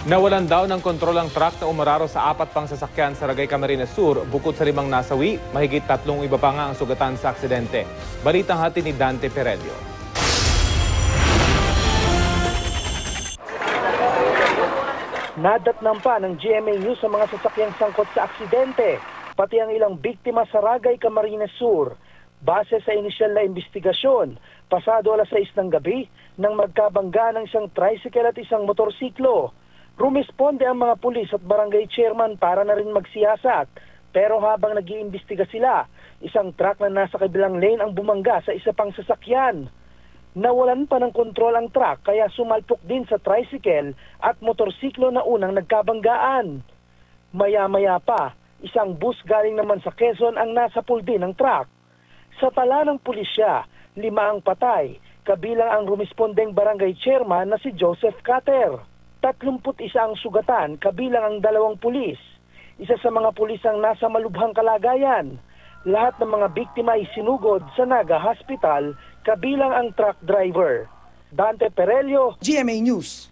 Nawalan daw ng kontrol ang truck na umararo sa 4 pang sasakyan sa Ragay, Camarines Sur. Bukod sa 5 nasawi, mahigit 3 iba pa nga ang sugatan sa aksidente. Balitang hati ni Dante Perelio. Nadatnan pa ng GMA News sa mga sasakyang sangkot sa aksidente, pati ang ilang biktima sa Ragay, Camarines Sur. Base sa inisyal na investigasyon, pasado 6:00 ng gabi nang magkabangga ng isang tricycle at isang motorsiklo. Rumisponde ang mga pulis at barangay chairman para na rin magsiyasat. Pero habang nag-iimbestiga sila, isang truck na nasa kabilang lane ang bumangga sa isa pang sasakyan. Nawalan pa ng kontrol ang truck kaya sumalpok din sa tricycle at motorsiklo na unang nagkabanggaan. Maya-maya pa, isang bus galing naman sa Quezon ang nasapul din ng truck. Sa tala ng pulisya, 5 ang patay, kabilang ang rumispondeng barangay chairman na si Joseph Cater. 31 ang sugatan, kabilang ang 2 pulis. Isa sa mga pulis ang nasa malubhang kalagayan. Lahat ng mga biktima ay sinugod sa Naga Hospital, kabilang ang truck driver. Dante Perelio, GMA News.